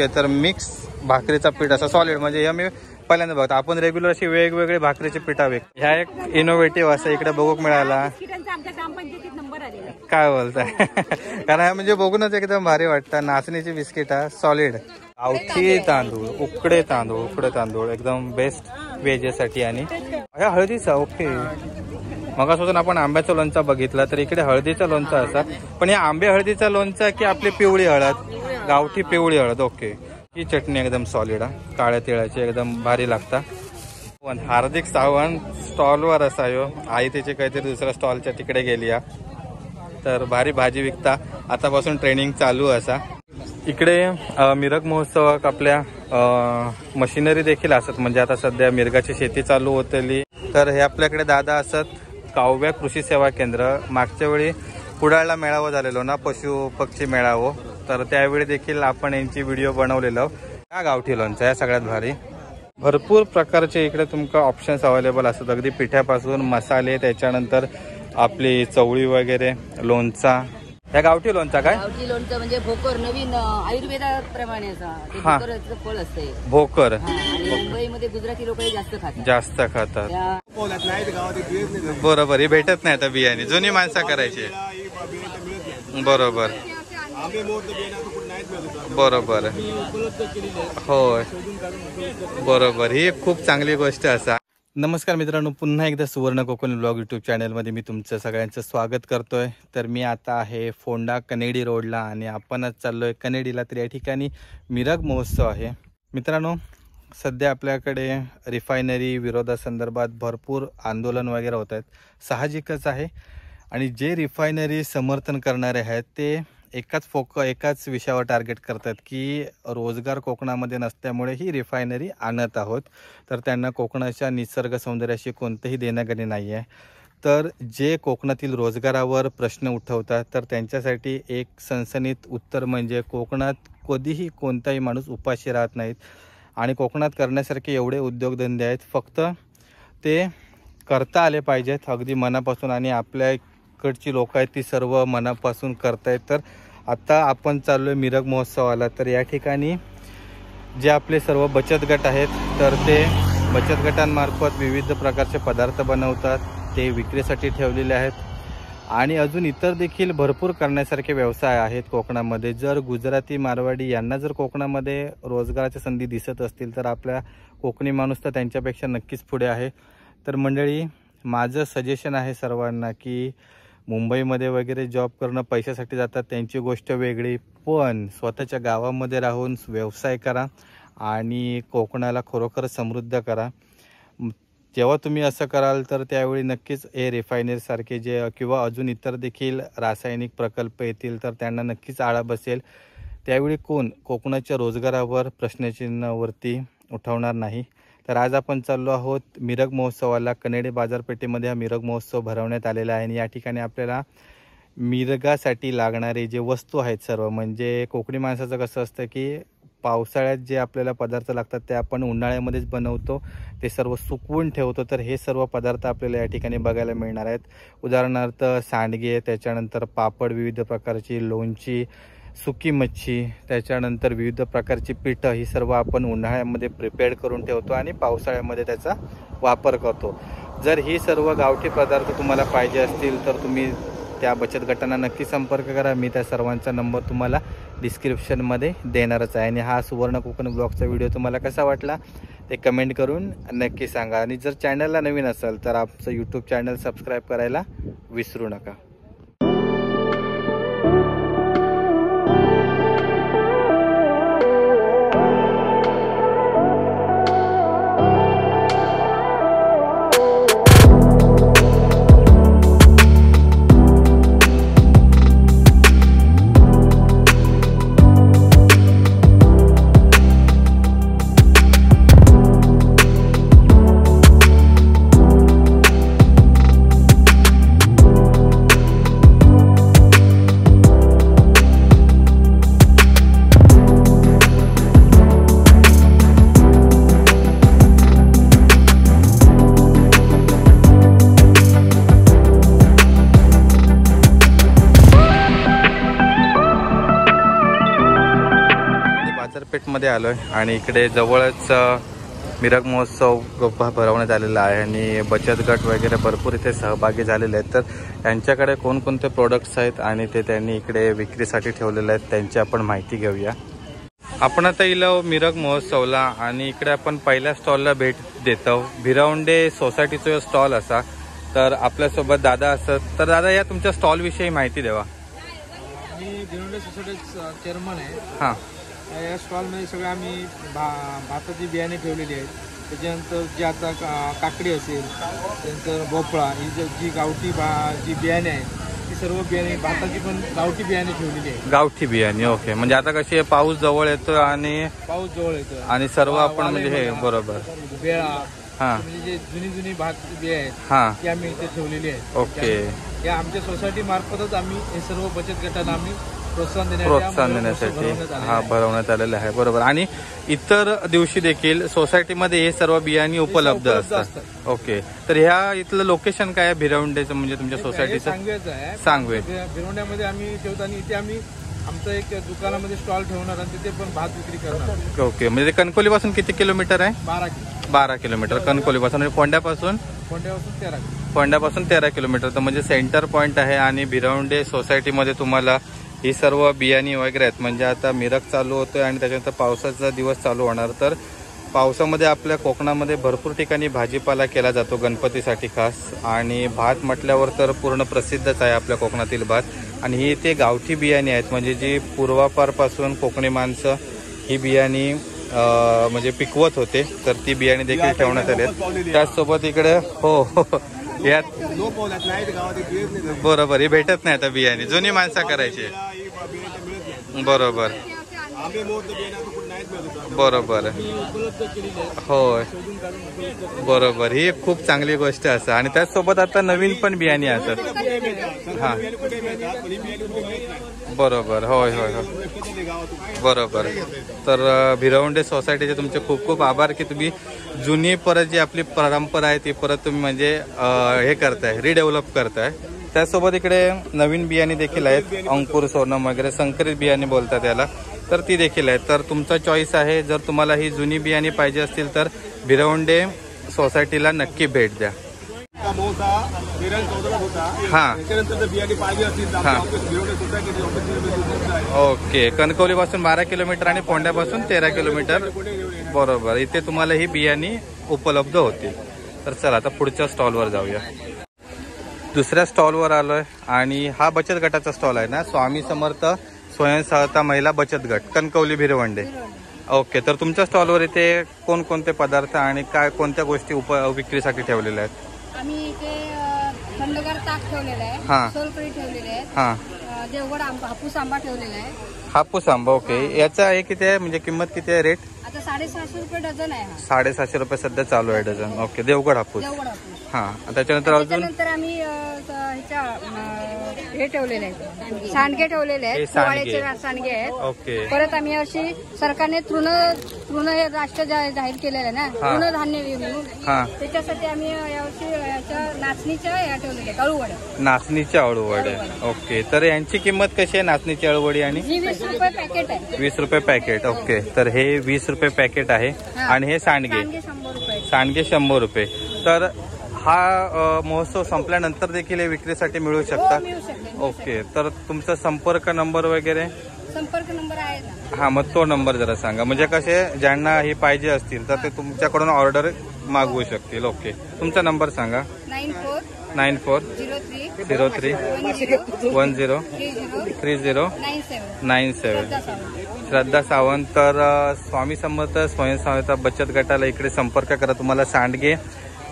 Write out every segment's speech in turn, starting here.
Okay, तर mix भाकरीचा पीठ असा सॉलिड, म्हणजे हे मी पहिल्यांदा बघतो. आपण रेग्युलर अशी वेगवेगळे भाकरीचे पिठा ह्या एक इनोव्हेटिव्ह असं इकडे बघूक मिळाला. काय बोलताय? कारण हे म्हणजे बघूनच एकदम भारी वाटतं. नाचणीची बिस्किट सॉलिड, गावठी तांदूळ, उकडे तांदूळ एकदम बेस्ट वेजेसाठी. आणि ह्या हळदीचा ओके, मगापासून आपण आंब्याचं लोणचं बघितलं, तर इकडे हळदीचा लोणचं असा. पण या आंबे हळदीचा लोणचं की आपली पिवळी हळद, गावठी पिवळी हळद. ओके, ही चटणी एकदम सॉलिड, काळ्या तिळाची एकदम भारी लागता. पण हार्दिक सावंत स्टॉलवर असा यो, आई त्याची काहीतरी दुसऱ्या स्टॉलच्या तिकडे गेली तर भारी भाजी विकता. आतापासून ट्रेनिंग चालू असा. इकडे मिरग महोत्सवाक आपल्या मशिनरी देखील असत, म्हणजे आता सध्या मिरगाची शेती चालू होतली. तर हे आपल्याकडे दादा असत काव्या कृषी सेवा केंद्र. मागच्या वेळी कुडाळला मेळावा झालेलो ना, पशु पक्षी मेळावं, तर त्यावेळी देखील आपण यांची व्हिडिओ बनवलेलो. हा गावठी लोणचं या सगळ्यात भारी. भरपूर प्रकारचे इकडे तुमका ऑप्शन्स अवेलेबल असतात, अगदी पिठ्यापासून मसाले, त्याच्यानंतर आपली चवळी वगैरे, लोणचा. या गावठी लोणचा काय? गावठी लोणचं म्हणजे भोकर, नवीन आयुर्वेदाप्रमाणे फळ असते भोकर. मुंबईमध्ये गुजराती लोक जास्त खातात. बरोबर, हे भेटत नाही आता बियाणे, जुनी माणसं करायची. बरोबर बरोबर, होय बरोबर, ही खूप चांगली गोष्ट असा. नमस्कार मित्रांनो, पुन्हा एकदा सुवर्ण कोकण ब्लॉग यूट्यूब चॅनलमध्ये मी तुमचं सगळ्यांचं स्वागत करतोय. तर मी आता आहे फोंडा कनेडी रोडला आणि आपणच चाललोय कनेडीला. तर या ठिकाणी मिरग महोत्सव आहे. मित्रांनो, सध्या आपल्याकडे रिफायनरी विरोधासंदर्भात भरपूर आंदोलन वगैरे होत आहेत, साहजिकच आहे. आणि जे रिफायनरी समर्थन करणारे आहेत ते एकाच विषयावर टार्गेट करतात की रोजगार कोकणामध्ये नसल्यामुळे ही रिफायनरी आणत आहोत. तर त्यांना कोकणाच्या निसर्ग सौंदर्याशी कोणतेही देणेघेणे नाही आहे. तर जे कोकणातील रोजगारावर प्रश्न उठवतात, तर त्यांच्यासाठी एक सनसनीत उत्तर म्हणजे कोकणात कधीही कोणताही माणूस उपाशी राहत नाहीत. आणि कोकणात करण्यासारखे एवढे उद्योगधंदे आहेत, फक्त ते करता आले पाहिजेत अगदी मनापासून. आणि आपल्या कडची लोक आहेत ती सर्व मनापासून करतायत. तर आता आपण चाललोय मिरग महोत्सवाला. तर या ठिकाणी जे आपले सर्व बचत गट आहेत, तर ते बचत गटांमार्फत विविध प्रकारचे पदार्थ बनवतात, ते विक्रीसाठी ठेवलेले आहेत. आणि अजून इतर देखील भरपूर करण्यासारखे व्यवसाय आहेत कोकणामध्ये. जर गुजराती मारवाडी यांना जर कोकणामध्ये रोजगाराच्या संधी दिसत असतील, तर आपल्या कोकणी माणूस तर त्यांच्यापेक्षा नक्कीच पुढे आहे. तर मंडळी, माझं सजेशन आहे सर्वांना की मुंबईमध्ये वगैरे जॉब करणं पैशासाठी जातात, त्यांची गोष्ट वेगळी, पण स्वतःच्या गावामध्ये राहून व्यवसाय करा आणि कोकणाला खरोखर समृद्ध करा. जेव्हा तुम्ही असं कराल तर त्यावेळी नक्कीच हे रिफायनरीसारखे जे किंवा अजून इतर देखील रासायनिक प्रकल्प येतील, तर त्यांना नक्कीच आळा बसेल. त्यावेळी कोकणाच्या रोजगारावर प्रश्नचिन्हावरती उठवणार नाही. तर आज आपण चाललो आहोत मिरग महोत्सवाला. कनेडी बाजारपेठेमध्ये हा मिरग महोत्सव भरवण्यात आलेला आहे. आणि या ठिकाणी आपल्याला मिरगासाठी लागणारे जे वस्तू आहेत सर्व, म्हणजे कोकणी माणसाचं कसं असतं की पावसाळ्यात जे आपल्याला पदार्थ लागतात ते आपण उन्हाळ्यामध्येच बनवतो, ते सर्व सुकवून ठेवतो. तर हे सर्व पदार्थ आपल्याला या ठिकाणी बघायला मिळणार आहेत. उदाहरणार्थ सांडगे, त्याच्यानंतर पापड, विविध प्रकारची लोणची, सुकी मच्छी, त्याच्यानंतर विविध प्रकारची पिठं, ही सर्व आपण उन्हाळ्यामध्ये प्रिपेअर करून ठेवतो आणि पावसाळ्यामध्ये त्याचा वापर करतो. जर ही सर्व गावठी पदार्थ तुम्हाला पाहिजे असतील तर तुम्ही त्या बचत गटांना नक्की संपर्क करा. मी त्या सर्वांचा नंबर तुम्हाला डिस्क्रिप्शनमध्ये देणारच आहे. आणि हा सुवर्ण कोकण ब्लॉगचा व्हिडिओ तुम्हाला कसा वाटला ते कमेंट करून नक्की सांगा. आणि जर चॅनलला नवीन असाल तर आमचं यूट्यूब चॅनल सबस्क्राईब करायला विसरू नका. मार्केटमध्ये आलोय आणि इकडे जवळच मिरग महोत्सव भरवण्यात आलेला आहे आणि बचत गट वगैरे भरपूर इथे सहभागी झालेले आहेत. तर त्यांच्याकडे कोणकोणते प्रोडक्ट्स आहेत आणि ते त्यांनी इकडे विक्रीसाठी ठेवलेले आहेत त्यांची आपण माहिती घेऊया. आपण आता इलो मिरग महोत्सवला आणि इकडे आपण पहिल्या स्टॉलला भेट देतो. भिरवंडे सोसायटीचा स्टॉल असा. तर आपल्यासोबत दादा असत. तर दादा या तुमच्या स्टॉल विषयी माहिती द्यावा. मी भिरवंडे सोसायटीचा चेअरमन आहे. हां, या स्टॉलमध्ये सगळं आम्ही भाताची बियाणे ठेवलेली आहेत. त्याच्यानंतर जी आता काकडी असेल, त्यानंतर भोपळा, ही जी गावठी जी बियाणे आहेत ती सर्व बियाणे, भाताची पण गावठी बियाणे ठेवलेली आहे. गावठी बियाणे. ओके, म्हणजे आता कशी आहे पाऊस जवळ येतो आणि आणि सर्व आपण म्हणजे हे बरोबर बेळा, हां, म्हणजे जे जुनी भात बिया आहेत हां, ती आम्ही इथे ठेवलेली आहे. ओके. या आमच्या सोसायटी मार्फतच आम्ही हे सर्व बचत गटांना आम्ही प्रोत्साहन देण्यासाठी भरवण्यात आलेलं आहे. बरोबर. आणि इतर दिवशी देखील सोसायटीमध्ये हे सर्व बियाणे उपलब्ध असतात. ओके. तर ह्या इथलं लोकेशन काय आहे भिरवंडेचं, म्हणजे तुमच्या सोसायटीचं? सांगवेचं आहे. सांगवे. भिरवंड्यामध्ये आम्ही ठेवतो आणि इथे आम्ही आमचं एक दुकानामध्ये स्टॉल ठेवणार आणि तिथे पण भात विक्री करणार. ओके. म्हणजे कणकोली पासून किती किलोमीटर आहे? 12 किलोमीटर कणकोली पासून. आणि फोंड्यापासून 13 किलोमीटर. तर म्हणजे सेंटर पॉइंट आहे. आणि भिरवंडे सोसायटीमध्ये तुम्हाला ही सर्व बियाणी वगैरे आहेत. म्हणजे आता मिरग चालू होतोय आणि त्याच्यानंतर पावसाचा दिवस चालू होणार. तर पावसामध्ये आपल्या कोकणामध्ये भरपूर ठिकाणी भाजीपाला केला जातो गणपतीसाठी खास. आणि भात म्हटल्यावर तर पूर्ण प्रसिद्धच आहे आपल्या कोकणातील भात. आणि ही ते गावठी बियाणी आहेत, म्हणजे जी पूर्वापारपासून कोकणी माणसं ही बियाणी म्हणजे पिकवत होते. तर ती बियाणी देखील ठेवण्यात आली आहेत. त्याचसोबत इकडे हो यात बरोबर, हे भेटत नाही आता बियाणे, जुनी माणसं करायची. बरोबर बरोबर होय बरोबर. ही खूप चांगली गोष्ट असं. आणि त्याचसोबत आता नवीन पण बियाणे असतात. हां बरोबर. होय होय होय बरोबर. तर भिरवंडे सोसायटीचे तुमचे खूप खूप आभार की तुम्ही जुनी परत जी आपली परंपरा आहे ती परत तुम्ही म्हणजे हे करताय, रिडेव्हलप करताय. त्याचसोबत इकडे नवीन बियाणे देखील आहेत. अंकुर, सोनम वगैरे संकरित बियाणे बोलतात याला. तर ती देखील आहे. तर तुमचा चॉईस आहे. जर तुम्हाला ही जुनी बियाणे पाहिजे असतील तर भिरवंडे सोसायटीला नक्की भेट द्या. हां ओके. कणकवली पासून 12 किलोमीटर आणि फोंड्यापासून 13 किलोमीटर. बरोबर. इथे तुम्हाला ही बियाणी उपलब्ध होतील. तर चला आता पुढच्या स्टॉलवर जाऊया. दुसऱ्या स्टॉलवर आलोय आणि हा बचत गटाचा स्टॉल आहे ना, स्वामी समर्थ स्वयंसहायता महिला बचत गट कणकवली भिरवंडे. ओके. तर तुमच्या स्टॉलवर इथे कोणकोणते पदार्थ आणि काय कोणत्या गोष्टी विक्रीसाठी ठेवलेल्या आहेत? आम्ही इथे थंडगार ताक ठेवलेलं आहे. हां. सोलकढी ठेवलेली आहे. हां. देवगड आंबा, हापूस आंबा ठेवलेला आहे. हापूस आंबा. ओके. याचा हे किती आहे, म्हणजे किंमत किती आहे, रेट? आता 750 रुपये डझन आहे. 750 रुपये सध्या चालू आहे डझन. ओके. देवगड हापूस. देवगड हापूस. हां. त्याच्यानंतर अजून त्याच्यानंतर आम्ही हे ठेवलेले आहेत, सांडगे ठेवलेले आहेत. पोवाड्याचे सांडगे आहेत. ओके. परत आम्ही अशी सरकारने तृण हे राष्ट्र जाहीर केलेलं आहे ना, तृणधान्य म्हणून. हां. त्याच्यासाठी आम्ही यावर्षी नाचणीच्या या ठेवलेल्या आहेत, अळूवड्या. नाचणीच्या अळूवडे. ओके. तर यांची किंमत कशी आहे नाचणीची अळूवडी? आणि ही 20 रुपये पॅकेट आहे. 20 रुपये पॅकेट. ओके. तर हे 20 रुपये पॅकेट आहे. आणि हे सांडगे 100 रुपये. सांडगे 100 रुपये. तर हा महोत्सव संपल्यानंतर देखील हे विक्रीसाठी मिळू शकतात? मिळू शकते. ओके. तर तुमचा संपर्क नंबर वगैरे? संपर्क नंबर आहे ना. हा, मग तो नंबर जरा सांगा, म्हणजे कसे ज्यांना हे पाहिजे असतील तर ते तुमच्याकडून ऑर्डर मागवू शकतील. ओके. तुमचा नंबर सांगा. 9403 1030 श्रद्धा सावंत. तर स्वामी समर्थ स्वयंसहायता बचत गटाला इकडे संपर्क करा. तुम्हाला सांडगे,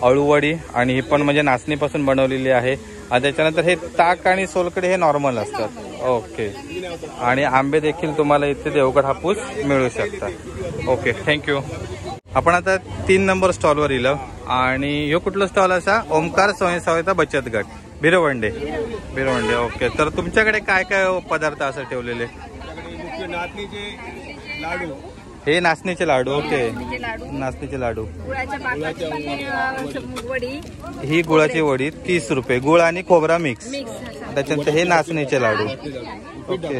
अळूवडी आणि ही पण म्हणजे नाचणीपासून बनवलेली आहे. आणि त्याच्यानंतर हे ताक आणि सोलकडे हे नॉर्मल असतात. ओके. आणि आंबे देखील तुम्हाला इथे देवगड हापूस मिळू शकतात. ओके. थँक्यू. आपण आता 3 नंबर स्टॉलवर इलो आणि ह्यो कुठला स्टॉल असा? ओमकार स्वयंसहायता बचत गट भिरवंडे. ओके. तर तुमच्याकडे काय काय पदार्थ असं ठेवलेले? लाडू. हे नाचणीचे लाडू. ओके. नाचणीचे लाडू. ही गुळाची वडी 30 रुपये. गुळ आणि खोबरा मिक्स. त्याच्यानंतर हे नाचणीचे लाडू. ओके,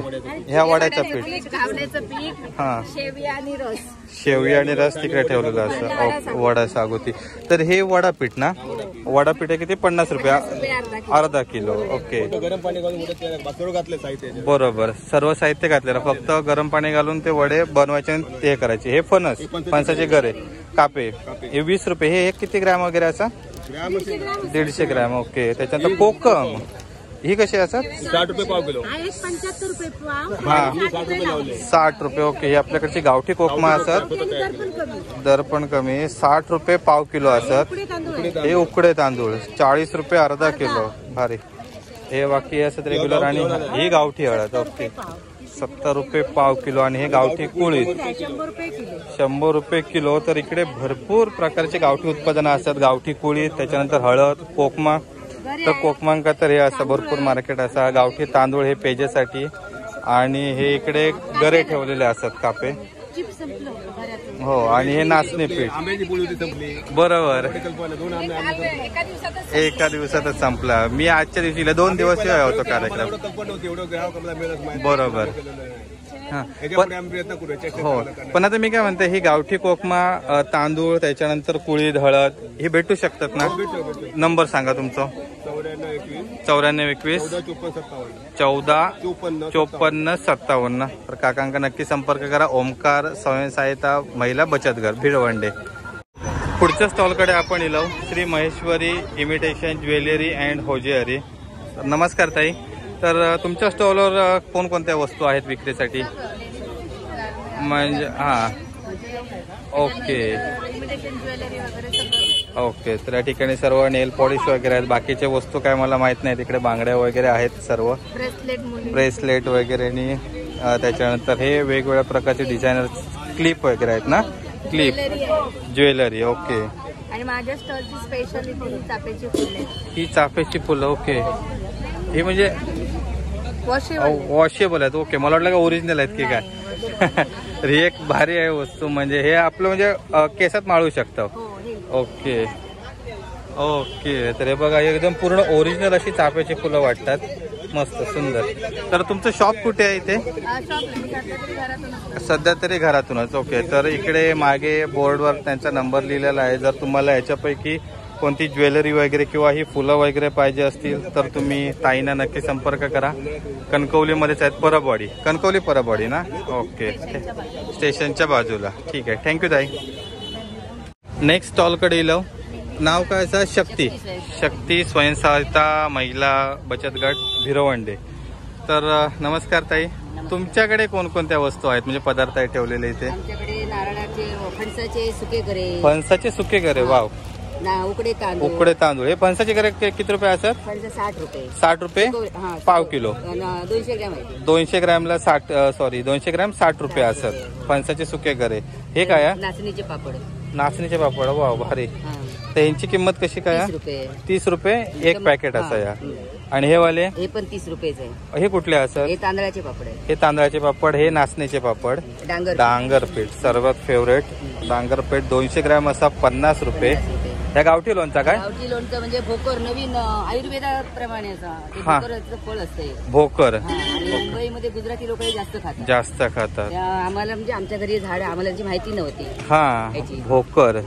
ह्या वड्याचं पीठ. घावण्याचं पीठ, हा, शेवया आणि रस. शेवया आणि रस तिकडे ठेवलेला असं. वडा सागोती. तर हे वडापीठ ना, वडापीठ आहे किती? 50 रुपये अर्धा किलो. ओके, गरम पाणी घालून घातले साहित्य. बरोबर, सर्व साहित्य घातलेलं, फक्त गरम पाणी घालून ते वडे बनवायचे आणि ते करायचे. हे फणस, फणसाचे गरे कापे, हे 20 रुपये. हे किती ग्रॅम वगैरे असा? 150 ग्रॅम. ओके, त्याच्यानंतर कोकम ही कशी असतात? 60 रुपये पाव किलो. 75 रुपये पाव. हा, 60 रुपये. ओके, ही आपल्याकडची गावठी कोकमा असतात, दर पण कमी. 60 रुपये पाव किलो असतात. हे उकडे तांदूळ 40 रुपये अर्धा किलो. भारी. हे बाकी असत रेग्युलर. आणि ही गावठी हळद. ओके, 70 रुपये पाव किलो. आणि हे गावठी कुळीत 100 रुपये किलो. तर इकडे भरपूर प्रकारचे गावठी उत्पादनं असतात. गावठी कुळीत, त्याच्यानंतर हळद, कोकमा. तर कोकमांका तर हे असं भरपूर मार्केट असा. गावठी तांदूळ हे पेजेसाठी. आणि हे इकडे गरे ठेवलेले असतात कापे. हो, आणि हे नाचणी पीठ. बरोबर, एका दिवसातच संपला. मी आजच्या दिवशीला 2 दिवस होतो कार्यक्रम. बरोबर. हो, पण आता मी काय म्हणते, ही गावठी कोकमा, तांदूळ, त्याच्यानंतर कुळीद, हळद हे भेटू शकतात ना? नंबर सांगा तुमचा. 9421 14 54 57. तर काकांका नक्की संपर्क करा. ओमकार स्वयंसहायता महिला बचत गट भिडवंडे. पुढच्या स्टॉलकडे आपण येलो. Shri Maheshwari imitation jewellery and hosiery. नमस्कार ताई. तर तुमच्या स्टॉलवर कोणकोणत्या वस्तू आहेत विक्रीसाठी? म्हणजे हा, ओके ओके. तर या ठिकाणी सर्व नेल पॉलिश वगैरे आहेत. बाकीच्या वस्तू काय मला माहित नाही. तिकडे बांगड्या वगैरे आहेत, सर्व ब्रेसलेट वगैरे. आणि त्याच्यानंतर हे वेगवेगळ्या प्रकारचे डिझायनर क्लिप वगैरे आहेत ना? Clip jewellery. ओके. आणि माझ्या स्टॉलची स्पेशालिटी चाफ्याची फुले. ही चाफ्याची फुलं. ओके, ही म्हणजे वॉशेबल आहेत. ओके, मला वाटलं का ओरिजिनल आहेत की काय? तर ही एक भारी आहे वस्तू. म्हणजे हे आपलं म्हणजे केसात माळू शकतं. Okay okay. तर हे बघा, एकदम पूर्ण ओरिजिनल अशी चाफ्याची फुलं वाटतात. मस्त सुंदर. तर तुमचं शॉप कुठे आहे इथे? सध्या तरी घरातूनच. ओके. तर इकडे मागे बोर्डवर त्यांचा नंबर लिहिलेला आहे. जर तुम्हाला याच्यापैकी कोणती ज्वेलरी वगैरे किंवा ही फुलं वगैरे पाहिजे असतील तर तुम्ही ताईंना नक्की संपर्क करा. कणकवलीमध्येच आहेत, परबवाडी. कणकवली परबवाडी ना? ओके, स्टेशनच्या बाजूला. ठीक आहे, थँक्यू ताई. Next स्टॉलकडे yellow. नाव काय असं? शक्ती स्वयंसहायता महिला बचत गट भिरवंडे. तर नमस्कार ताई. तुमच्याकडे कोणकोणत्या वस्तू आहेत, म्हणजे पदार्थ आहेत ठेवलेले इथे? आमच्याकडे नारळाचे, फणसाचे सुके गरे. फणसाचे सुके गरे. वाव. उकडे तांदूळ. उकडे तांदूळ. हे फणसाचे गरे किती रुपये असतात? 60 रुपये. 60 रुपये पाव किलो. 200 ग्रॅम. 200 ग्रॅमला 200 ग्रॅम 60 रुपये असतात फणसाचे सुके गरे. हे काय? नाचणीचे पापड. नाचणीचे पापड. वाव, भारी. तर यांची किंमत कशी काय? 30 रुपये एक पॅकेट असं या. आणि हे वाले? हे पण 30 रुपयेच आहे. हे कुठले असतात? हे तांदळाचे पापड आहे. हे तांदळाचे पापड. हे नाचणीचे पापड. डांगर पीठ सर्वात फेवरेट. डांगर पीठ 200 ग्रॅम असा 50 रुपये. ह्या गावठी लोणचा काय? गावठी लोणचं म्हणजे भोकर, नवीन आयुर्वेदाप्रमाणे फळ असते. भोकर. आणि मुंबईमध्ये गुजराती लोक जास्त खातात. आम्हाला म्हणजे आमच्या घरी झाड आम्हाला जी माहिती नव्हती. हा, भोकर.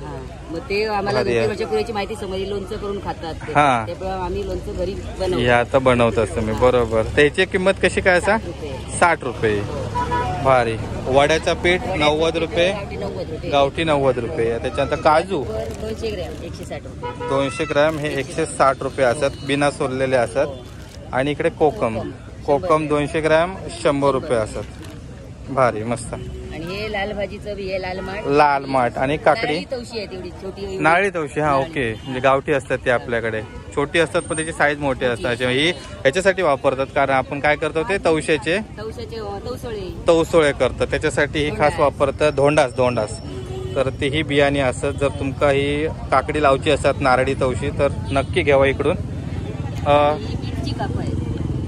मग ते आम्हाला वर्षापूर्वीची माहिती समजली. लोणचं करून खातात. त्यामुळे आम्ही लोणचं घरी बनवतो. आता बनवतात तुम्ही. बरोबर. त्याची किंमत कशी काय? असा 60 रुपये. भारी. वड्याचा पीठ 90 रुपये. गावठी 90 रुपये. त्याच्यानंतर काजू 200 ग्रॅम 160 रुपये. 200 ग्रॅम हे 160 रुपये असतात, बिना सोललेले असतात. आणि इकडे कोकम 200 ग्रॅम 100 रुपये असतात. भारी, मस्त. आणि हे लाल भाजीचं बी, हे लाल माठ. आणि काकडी तवशी आहे तेवढी छोटी, नारळी तवशी. हा, ओके. म्हणजे गावठी असतात ते आपल्याकडे. छोटी असतात पण त्याची साईज मोठी असतात. ही याच्यासाठी वापरतात कारण आपण काय करतो ते तवशाचे तवसोळे करतात. त्याच्यासाठी ही खास वापरतात. धोंडास. तर तेही बियाणे असतात. जर तुमका ही काकडी लावची असतात, नारळी तवशी, तर नक्की घ्यावा इकडून.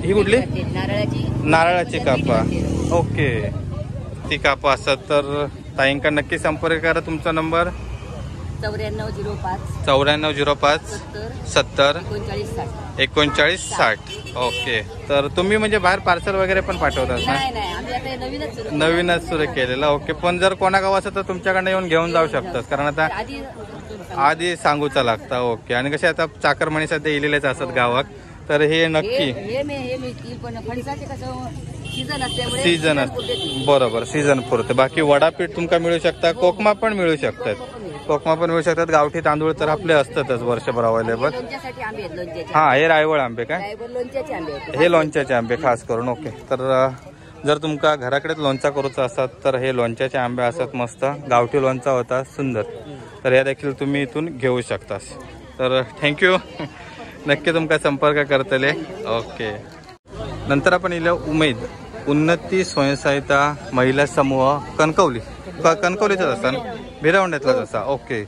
ही कुठली? नारळाची कापा. ओके, ती कापा असतात. तर ताईंका नक्की संपर्क करा. तुमचा नंबर? 9405 9405 70 3960. ओके. तर तुम्ही म्हणजे बाहेर पार्सल वगैरे पण पाठवतात ना? नाही आम्ही आता हे नवीनच सुरू केलेलं. ओके. पण जर कोणा गाव असेल तर तुमच्याकडे येऊन घेऊन जाऊ शकतात, कारण आता आधी सांगूचा लागता. ओके. आणि कसे आता चाकरमानी सध्या इलेलेच असतात गावात, तर हे नक्की सीजन असते. बरोबर, सीजन पुरते. बाकी वडापीठ तुमका मिळू शकता, कोकमा पण मिळू शकतात. गावठी तांदूळ तर आपले असतातच वर्षभर अवेलेबल. हा, हे रायवळ आंबे काय? हे लोणच्याचे आंबे खास करून. ओके. तर जर तुमका घराकडेच लोणचा करूचा असतात तर हे लोणच्याचे आंबे असतात, मस्त गावठी लोणचा होता सुंदर. तर या देखील तुम्ही इथून घेऊ शकता. तर थँक्यू. नक्की तुमका संपर्क करतले. ओके. नंतर आपण इले उन्नती स्वयंसहायता महिला समूह कणकवलीचाच असा, भिरवंड्यातलाच असा. ओके.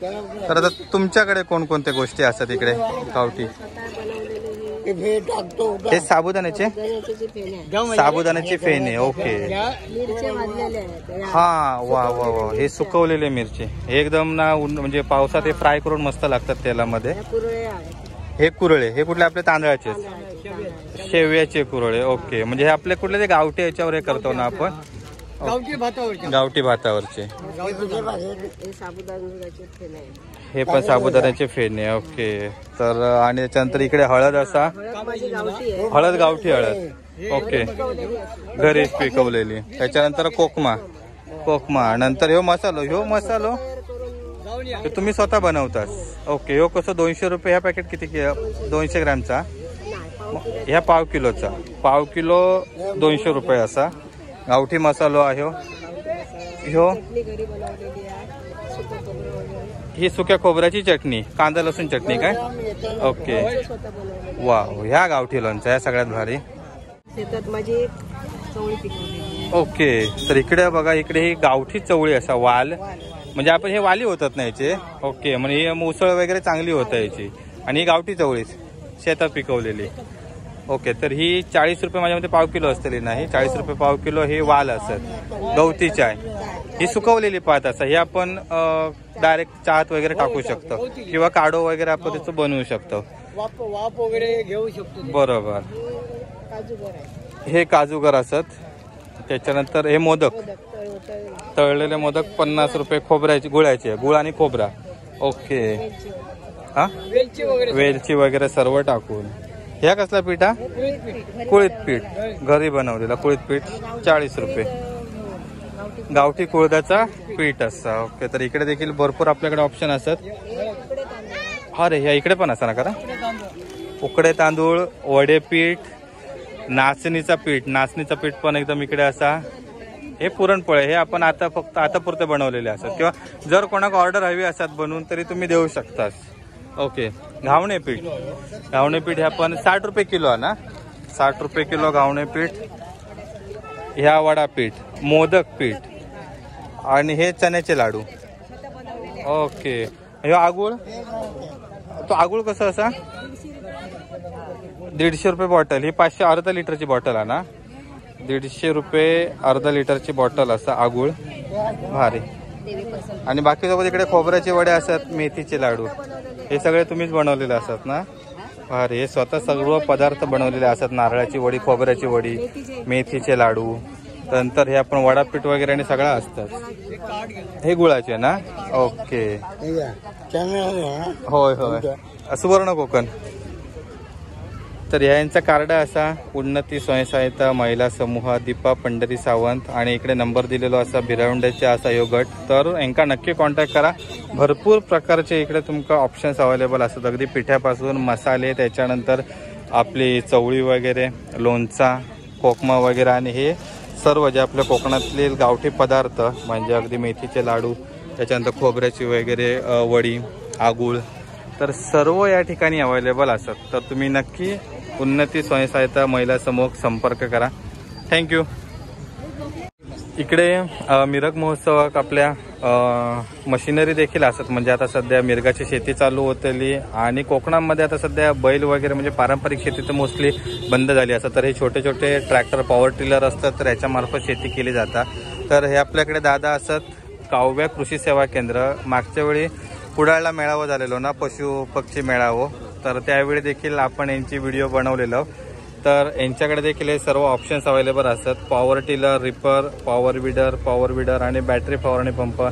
तर आता तुमच्याकडे कोणकोणत्या गोष्टी असतात इकडे गावठी? हे साबुदाण्याचे फेणे. ओके. हा, वा वा वा. हे सुकवलेले मिरची एकदम ना, म्हणजे पावसात हे फ्राय करून मस्त लागतात तेलामध्ये. हे कुरळे, हे कुठले आपले तांदळाचे शेव्याचे कुरळे. ओके. म्हणजे हे आपले कुठले ते गावठी याच्यावर हे करतो ना आपण, गावठी भातावरचे. हे पण साबुदाण्याचे फेणे. ओके. तर आणि त्याच्यानंतर इकडे हळद असा, गावठी हळद. ओके. घरीच पिकवलेली. त्याच्यानंतर कोकमा. नंतर ह्यो मसालो तुम्ही स्वतः बनवतात. ओके. ह्यो कसं 200 रुपये ह्या पॅकेट. किती? 200 ग्रॅमचा. ह्या पाव किलो 200 रुपये असा गावठी मसालो आहे. ह्यो ही सुक्या खोबऱ्याची चटणी, कांदा लसूण चटणी काय? ओके. वा, ह्या गावठी लोणचा ह्या सगळ्यात भारी. ओके. तर इकडे बघा, इकडे ही गावठी चवळी असा वाल, म्हणजे आपण हे वाली होतात ना याचे. ओके. म्हणजे ही मुसळ वगैरे चांगली होतं याची. आणि ही गावठी चवळीच शेतात पिकवलेली. ओके. तर ही 40 रुपये माझ्यामध्ये पाव किलो असतली नाही, 40 रुपये पाव किलो हे वाल असत. गवती चाय ही सुकवलेली पात असा, ही आपण डायरेक्ट चहात वगैरे टाकू शकतो किंवा काढो वगैरे आपण त्याचं बनवू शकतो. वाफ वगैरे घेऊ शकतो. बरोबर. हे काजूगर असत. त्याच्यानंतर हे मोदक, तळलेले मोदक 50 रुपये खोबऱ्याचे, गुळाचे, गुळ आणि खोबरा. ओके. हा, वेलची वगैरे सर्व टाकून. ह्या कसला पीठ हा? कुळीत पीठ, घरी बनवलेला कुळीत पीठ 40 रुपये. गावठी कुळदाचा पीठ असा. ओके. तर इकडे देखील भरपूर आपल्याकडे ऑप्शन असतात. अरे ह्या इकडे पण असा ना करा. उकडे तांदूळ, वडे पीठ, नाचणीचा पीठ पण एकदम इकडे असा. हे पुरणपोळे, हे आपण आता फक्त आता पुरते बनवलेले असतात, किंवा जर कोणाला ऑर्डर हवी असतात बनवून तरी तुम्ही देऊ शकता. ओके. घावणे पीठ हे आपण 60 रुपये किलो आहे ना, 60 रुपये किलो घावणे पीठ. ह्या वडा पीठ, मोदक पीठ, आणि हे चण्याचे लाडू. ओके. हे आगुळ, तो आगुळ कसं असा 150 रुपये बॉटल. ही 500 अर्धा लिटरची बॉटल आहे ना, 150 रुपये अर्धा लिटरची बॉटल असा आगुळ. भारी. आणि बाकी सोबत इकडे खोबऱ्याचे वडे असतात, मेथीचे लाडू, हे सगळे तुम्हीच बनवलेले असतात ना. भारी. हे स्वतः सर्व पदार्थ बनवलेले असतात. नारळाची वडी, खोबऱ्याची वडी, मेथीचे लाडू. नंतर हे आपण वडापीठ वगैरे आणि सगळं असतात. हे गुळाचे ना. ओके. होय होय. सुवर्ण कोकण. तर यांचा कार्ड असा, उन्नती स्वयंसहायता महिला समूह, दीपा पंढरी सावंत, आणि इकडे नंबर दिलेलो असा भिरवंड्याचे असा यो गट. तर यांका नक्की कॉन्टॅक्ट करा. भरपूर प्रकारचे इकडे तुमका ऑप्शन्स अवेलेबल असतात, अगदी पिठ्यापासून मसाले, त्याच्यानंतर आपली चवळी वगैरे, लोणचा, कोकमा वगैरे, आणि हे सर्व जे आपल्या कोकणातले गावठी पदार्थ, म्हणजे अगदी मेथीचे लाडू, त्याच्यानंतर खोबऱ्याची वगैरे वडी, आगुळ, तर सर्व या ठिकाणी अवेलेबल असतात. तर तुम्ही नक्की उन्नती स्वयंसहायता महिला समूह संपर्क करा. थँक्यू. इकडे मिरग महोत्सवात आपल्या मशिनरी देखील असतात. म्हणजे आता सध्या मिरगाची शेती चालू होतली, आणि कोकणामध्ये आता सध्या बैल वगैरे म्हणजे पारंपरिक शेती तर मोस्टली बंद झाली असतात. तर हे छोटे छोटे ट्रॅक्टर, पॉवर टिलर असतात, तर याच्यामार्फत शेती केली जातात. तर हे आपल्याकडे दादा असतात, काव्या कृषी सेवा केंद्र. मागच्या वेळी कुडाळला मेळावा झालेलो ना, पशु पक्षी मेळावा, तर त्यावेळी देखील आपण यांची व्हिडिओ बनवलेलं. तर यांच्याकडे देखील हे सर्व ऑप्शन्स अवेलेबल असतात. Power tiller, reaper, power weeder आणि बॅटरी फवारणी पंप,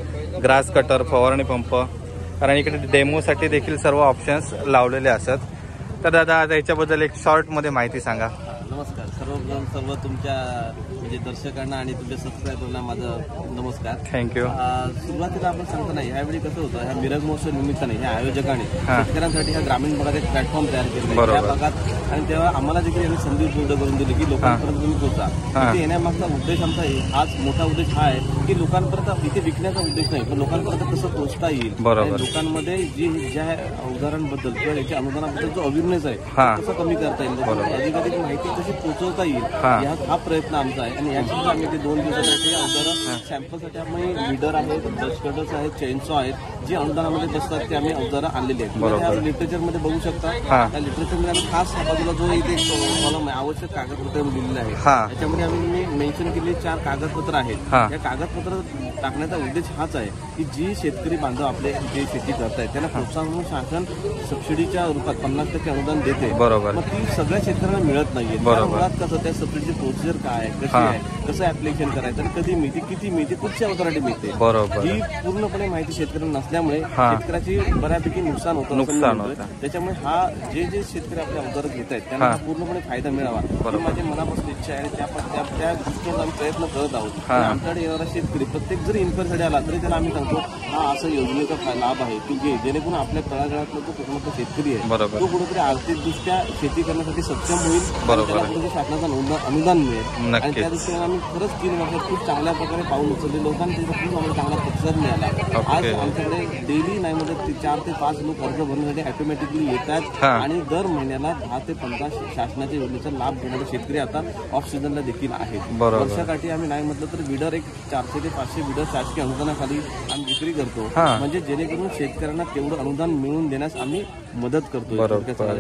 ग्रास कटर, फवारणी पंप, कारण इकडे डेमोसाठी देखील सर्व ऑप्शन्स लावलेले असतात. तर दादा आता याच्याबद्दल एक शॉर्टमध्ये माहिती सांगा. नमस्कार सर्व तुमच्या म्हणजे दर्शकांना आणि तुमच्या सबस्क्रायबरना माझं नमस्कार. थँक्यू. सुरुवातीला आपण सांगतो नाही, ह्यावेळी कसं होतं, ह्या मिरज महोत्सव निमित्ताने ह्या आयोजकांनी शेतकऱ्यांसाठी ह्या ग्रामीण भागात एक प्लॅटफॉर्म तयार केला त्या भागात, आणि तेव्हा आम्हाला देखील यांनी संधी उपलब्ध करून दिली की लोकांपर्यंत तुम्ही पोहोचा. इथे येण्यामागचा उद्देश आमचा हाच मोठा उद्देश हा आहे की लोकांपर्यंत इथे विकण्याचा उद्देश नाही, पण लोकांपर्यंत कसं पोहोचता येईल, लोकांमध्ये ज्या अवजारांबद्दल किंवा याच्या अनुदानाबद्दल जो अवेअरनेस आहे कसं कमी करता येईल, अधिकाधिक माहिती कशी पोहोचवता येईल, हा प्रयत्न आमचा आहे. आणि याच्यामध्ये आम्ही ते 2 दिवसासाठी अवजारं सॅम्पलसाठी आम्ही लीडर आहेत, ब्रश कटर्स आहेत, चेनसॉ आहेत, जे अनुदानामध्ये बसतात ते आम्ही अवजारं आणलेली आहेत. लिटरेचरमध्ये बघू शकता, त्या लिटरेचरमध्ये आम्ही खास बाजूला जो इथे कॉलम आहे आवश्यक कागदपत्र लिहिलेले आहे, त्याच्यामध्ये आम्ही मेन्शन केलेली 4 कागदपत्र आहेत. या कागदपत्र टाकण्याचा उद्देश हाच आहे की जी शेतकरी बांधव आपले जे शेती करतायत त्यांना प्रोत्साहन म्हणून शासन सबसिडीच्या रूपात 50% अनुदान देते. मग ती सगळ्या शेतकऱ्यांना मिळत नाहीये. मुळात कसं त्या सबसिडीची प्रोसिजर काय आहे, कशी आहे, कसं ऍप्लिकेशन करायचं, आणि कधी मिळते, किती मिळते, कुठच्या अवतारासाठी मिळते, ही पूर्णपणे माहिती शेतकऱ्यांना नसल्यामुळे शेतकऱ्याची बऱ्यापैकी नुकसान होतं. त्याच्यामुळे हा जे शेतकरी आपले अवजार घेत आहेत त्यांना पूर्णपणे फायदा मिळावा ही माझी मनापासून इच्छा आहे. आणि त्या दृष्टीने आम्ही प्रयत्न करत आहोत. आमच्याकडे येणारा शेतकरी प्रत्येक जरी इन्क्वायरीसाठी आला तरी त्याला आम्ही सांगतो हा असं योजनेचा लाभ आहे की जेणेकरून आपल्या तळागाळातला जो कोकणातला शेतकरी आहे तो कुठेतरी आर्थिकदृष्ट्या शेती करण्यासाठी सक्षम होईल, त्याला कुठेतरी शासनाचं अनुदान मिळेल. आणि त्या दृष्टीने आम्ही खरंच 3 वर्षात खूप चांगल्या प्रकारे पाऊल उचलले. लोकांना खूप आम्हाला चांगला प्रतिसाद मिळाला. आज आमच्याकडे डेली नाही मध्ये 4 ते 5 लोक अर्ज भरण्यासाठी ऑटोमॅटिकली येतात, आणि दर महिन्याला 10 ते 15 शासनाच्या योजनेचा लाभ घेणारे शेतकरी आता ऑफ सीझनला देखील आहेत. वर्षाकाठी आम्ही नाही म्हटलं तर विडर एक 400 ते 500 विडर शासकीय अनुदानाखाली आम्ही विक्री करतो, म्हणजे जेणेकरून शेतकऱ्यांना तेवढं अनुदान मिळवून देण्यास आम्ही मदत करतो.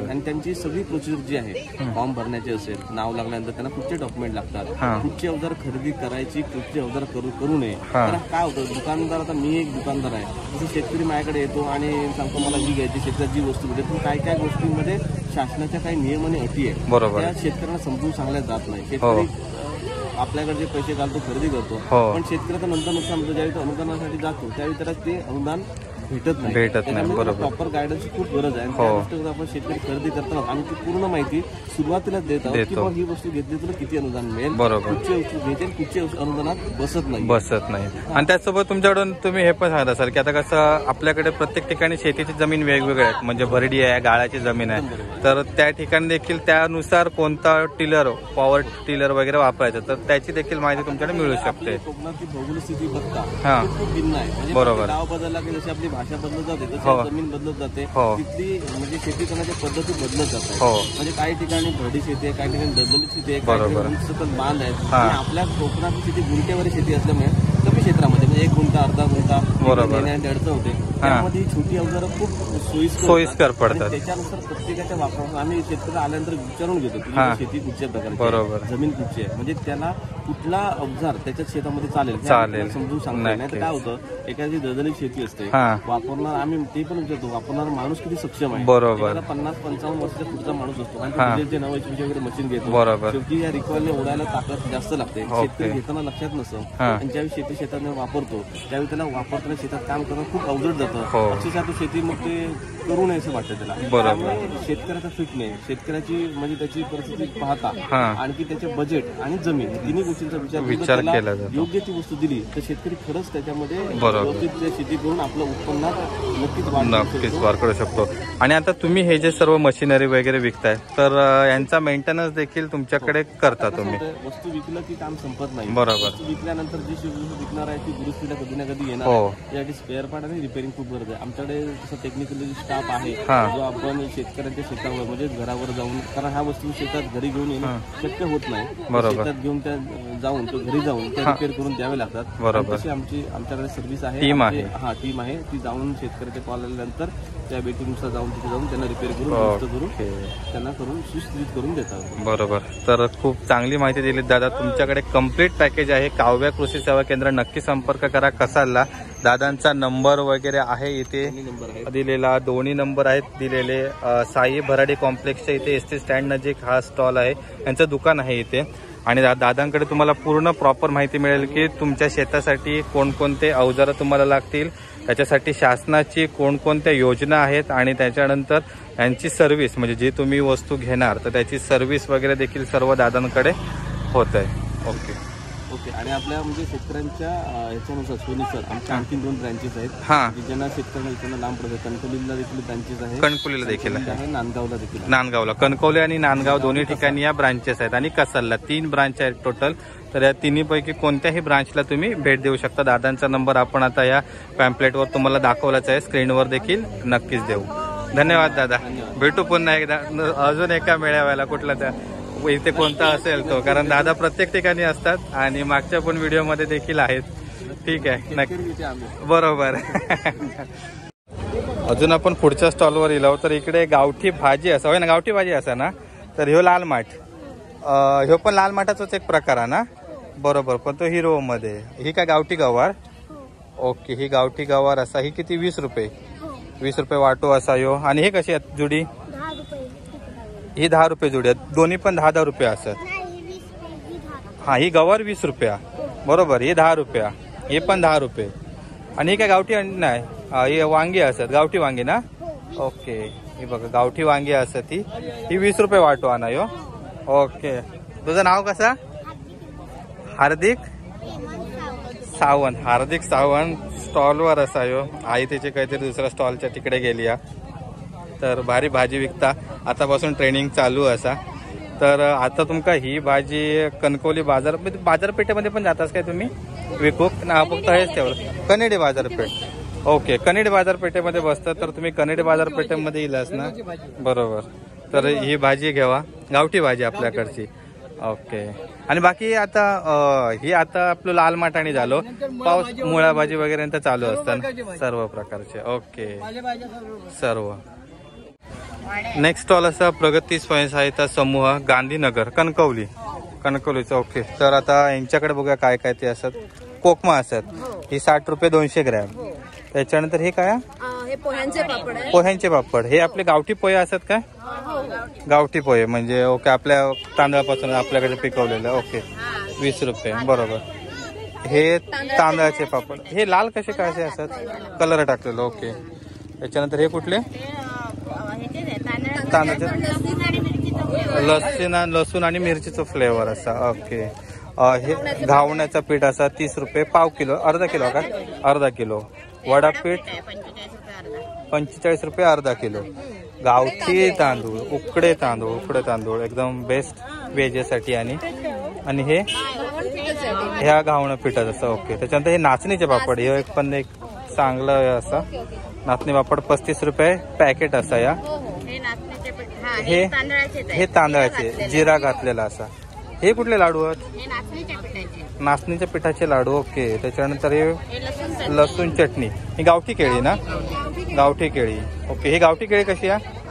आणि त्यांची सगळी प्रोसिजर जी आहे, फॉर्म भरण्याचे असेल, नाव लागल्यानंतर त्यांना कुठचे डॉक्युमेंट लागतात, कुठचे अवजार खरेदी करायची, कुठचे अवजार करू नये. तर काय होतं, दुकानदार, आता मी एक दुकानदार आहे, जसं शेतकरी माझ्याकडे येतो आणि सांगतो मला ही घ्यायची, शेतकऱ्याची जी वस्तू भेटेल, पण काय काय गोष्टींमध्ये शासनाच्या काही नियम आणि अटी आहे त्या शेतकऱ्यांना समजून सांगल्या जात नाही. शेतकरी आपल्याकडे जे पैसे घालतो, खरेदी करतो, पण शेतकऱ्याचं नंतर नुकसान होतं. ज्यावेळी तो अनुदानासाठी जातो त्यावेळी त्याला ते अनुदान भेटत नाही. प्रॉपर गायडन्सची खूप गरज आहे. त्या गोष्टीवर आपण शेतकरी खरेदी करताना आम्ही ती पूर्ण माहिती सुरुवातीलाच देत आहोत की ही वस्तू घेतली तर किती अनुदान मिळेल, कुठची वस्तू घ्यायची, कुठची अनुदानात बसत नाही. आणि त्याचसोबत तुमच्याकडून तुम्ही हे पण सांगत असाल की आता कसं आपल्याकडे प्रत्येक ठिकाणी शेतीची जमीन वेगवेगळी आहे, म्हणजे भरडी आहे, गाळाची जमीन आहे, तर त्या ठिकाणी देखील त्यानुसार कोणता टिलर, पॉवर टिलर वगैरे वापरायचं, तर त्याची देखील माहिती तुमच्याकडे मिळू शकते. कोकणातली भौगोलिक स्थिती बघता खूप भिन्न आहे. म्हणजे गाव बदलला की जशी आपली भाषा बदलत जाते तशी जमीन बदलत जाते, तिथली म्हणजे शेती करण्याच्या पद्धती बदलत जातात. म्हणजे काही ठिकाणी भरडी शेती आहे, काही ठिकाणी दलदलीत शेती आहे, काही ठिकाणी सतत बांध आहेत. आणि आपल्या कोकणातली शेती गुंठ्यावर शेती असल्यामुळे कमी क्षेत्रामध्ये म्हणजे 1 गुंठा, अर्धा गुंठा येण्याची अडचण होते. त्यामध्ये छोटी अवजारं खूप सोयीस्कर पडतात. त्याच्यानुसार प्रत्येकाच्या वापरावर आम्ही शेतकरी आल्यानंतर विचारून घेतो की शेती कुठच्या प्रकारची, जमीन कुठची आहे, म्हणजे त्याला कुठला अवजार त्याच्याच शेतामध्ये चालेल समजून सांगता. नाही तर काय होतं, एखादी दलदलीत शेती असते, वापरणार आम्ही ते पण विचारतो वापरणार माणूस किती सक्षम आहे. 50-55 वर्षाचा पुढचा माणूस असतो, कारण डिझेलचे 90 वगैरे मशीन घेतो, शेवटी या रिकॉइलने ओढायला ताकद जास्त लागते. शेतकरी घेताना लक्षात नसतं, आणि ज्यावेळी शेती शेतात वापरतो त्यावेळी त्याला वापरताना शेतात काम करणं खूप अवजड जातं. अक्षरशः शेती मग ते करू नये असं वाटतं त्याला. शेतकऱ्याचा फिटनेस, शेतकऱ्याची म्हणजे त्याची परिस्थिती पाहता, आणखी त्याचे बजेट आणि जमीन, तिन्ही गोष्टींचा विचार केला योग्य ती वस्तू दिली तर शेतकरी खरंच त्याच्यामध्ये व्यवस्थित शेती करून आपलं उत्पन्नात नक्कीच वाढ करू शकतो. आणि आता तुम्ही हे जे सर्व मशिनरी वगैरे विकताय, तर यांचा मेंटेनन्स देखील तुमच्याकडे करता तुम्ही? वस्तू विकलं की काम संपत नाही. वस्तू विकल्यानंतर जी विकणार आहे ती दुरुस्तीला कधी ना कधी येणार आहे. त्यासाठी स्पेअर पार्ट आणि रिपेअरिंग खूप गरज आहे. आमच्याकडे जसं टेक्निकली स्टाफ आहे जो आपण शेतकऱ्यांच्या शेतावर म्हणजे घरावर जाऊन, कारण ह्या वस्तू शेतात घरी घेऊन येणं शक्य होत नाही, शेतात घेऊन त्या जाऊन तो घरी जाऊन त्या रिपेअर करून द्यावे लागतात. तशी आमच्याकडे सर्व्हिस आहे, टीम आहे, ती जाऊन शेतकऱ्याच्या कॉल आल्यानंतर त्या बेटिंगनुसार जाऊन तिथे जाऊन त्यांना रिपेअर करून त्यांना करून सुस्थगित करून देतात. तर खूप चांगली माहिती दिली दादा. तुमच्याकडे कम्प्लीट पॅकेज आहे. काव्या कृषी सेवा केंद्र नक्की संपर्क करा. कसालला दादांचा नंबर वगैरे आहे इथे दिलेला, दोन्ही नंबर आहेत दिलेले. साई भराडी कॉम्प्लेक्सच्या इथे एसटी स्टँड नजीक हा स्टॉल आहे, यांचं दुकान आहे इथे. आणि दादांकडे तुम्हाला पूर्ण प्रॉपर माहिती मिळेल की तुमच्या शेतासाठी कोणकोणते अवजारं तुम्हाला लागतील, त्याच्यासाठी शासनाची कोणकोणत्या योजना आहेत, आणि त्याच्यानंतर यांची सर्व्हिस म्हणजे जी तुम्ही वस्तू घेणार तर त्याची सर्व्हिस वगैरे देखील सर्व दादांकडे होत आहे. ओके. आणि आपल्या म्हणजे शेतकऱ्यांच्या ह्याच्यानुसार सोयीनुसार आमच्या आणखी 2 ब्रँचेस आहेत. हां, ज्यांना शेतकऱ्यांना लांब पडतं कणकवलीला देखील ब्रँचेस आहे, कणकवलीला देखील आहे, नांदगावला देखील. नांदगावला, कणकवली आणि नांदगाव दोन्ही ठिकाणी या ब्रांचेस आहेत, आणि कसालला 3 ब्रांच आहेत टोटल. तर या तिन्हीपैकी कोणत्याही ब्रांचला तुम्ही भेट देऊ शकता. दादांचा नंबर आपण आता या पॅम्पलेटवर तुम्हाला दाखवलाच आहे, स्क्रीनवर देखील नक्कीच देऊ. धन्यवाद दादा, भेटू पुन्हा एकदा अजून एका मेळाव्याला कुठला त्या इथे कोणता असेल तो, कारण दादा प्रत्येक ठिकाणी असतात आणि मागच्या पण व्हिडिओमध्ये देखील आहेत. ठीक आहे, नक्की, बरोबर. अजून आपण पुढच्या स्टॉलवर येलो तर इकडे गावठी भाजी असा होय ना, गावठी भाजी असा ना, तर ह्यो लाल माठ, ह्यो पण लाल माठाचाच एक प्रकार आहे ना, बरोबर, पण तो हिरो मध्ये. ही काय गावठी गवार? ओके, ही गावठी गवार असा, ही किती? 20 रुपये, 20 रुपये वाटो असा ह्यो. आणि हे कशी आहेत जुडी? ही 10 रुपये जुडी आहेत, दोन्ही पण 10-10 रुपये असतात. हा, ही गवार 20 रुपया, बरोबर, ही 10 रुपया, हे पण 10 रुपये. आणि ही काय गावठी नाही, ही वांगी असतात, गावठी वांगी ना. ओके, ही बघा गावठी वांगी असतात, ही 20 रुपये वाटो आणा ह्यो. ओके, तुझं नाव कसं? हार्दिक सावंत. हार्दिक सावंत स्टॉलवर असा ह्यो. आई त्याचे काहीतरी दुसऱ्या स्टॉलच्या तिकडे गेली या. तर भारी भाजी विकता, आतापासून ट्रेनिंग चालू असा. तर आता तुमका ही भाजी कणकवली बाजारपेठेमध्ये पण जातास काय तुम्ही विकूक ना? फक्त हेच तेवढं कनेडी बाजारपेठ. ओके, कनेडी बाजारपेठेमध्ये बसतात, तर तुम्ही कनेडी बाजारपेठेमध्ये येलास ना, बरोबर. तर ही भाजी घ्यावा, गावठी भाजी आपल्याकडची. ओके, आणि बाकी आता ही आता आपलं लाल माटाणी झालो, पाऊस मुळा भाजी वगैरे चालू असतात सर्व प्रकारचे. ओके, सर्व. नेक्स्ट स्टॉल असा प्रगती स्वयंसहायता समूह गांधीनगर कणकवलीचा. ओके, तर आता यांच्याकडे बघूया काय काय ते असतात. कोकमा असतात, ही 60 रुपये 200 ग्रॅम. त्याच्यानंतर हे काय? पोह्यांचे पापड. हे आपले गावठी पोहे असतात काय? गावठी पोहे म्हणजे ओके, आपल्या तांदळापासून आपल्याकडे पिकवलेलं. ओके, 20 रुपये, बरोबर. हे तांदळाचे पापड, हे लाल कसे काय असतात, कलर टाकलेलं. ओके, त्याच्यानंतर हे कुठले? तांदळाचे, लसूण आणि मिरचीचं फ्लेवर असा. ओके, हे घावण्याचा पीठ असा 30 रुपये पाव किलो, अर्धा किलो का? अर्धा किलो. वडापीठ 45 रुपये अर्धा किलो. गावठी तांदूळ, उकडे तांदूळ एकदम बेस्ट वेजेसाठी. आणि हे ह्या घावणं पिठाचं असं. ओके, त्याच्यानंतर हे नाचणीचे पापड, हे पण एक चांगलं असं नाचणी पापड 35 रुपये पॅकेट असा. या हे तांदळाचे जिरा घातलेला असा. हे कुठले लाडू आहेत? नाचणीच्या पिठाचे लाडू. ओके, त्याच्यानंतर हे लसूण चटणी. ही गावठी केळी ना, गावठी केळी. ओके, ही गावठी केळी कशी आहे?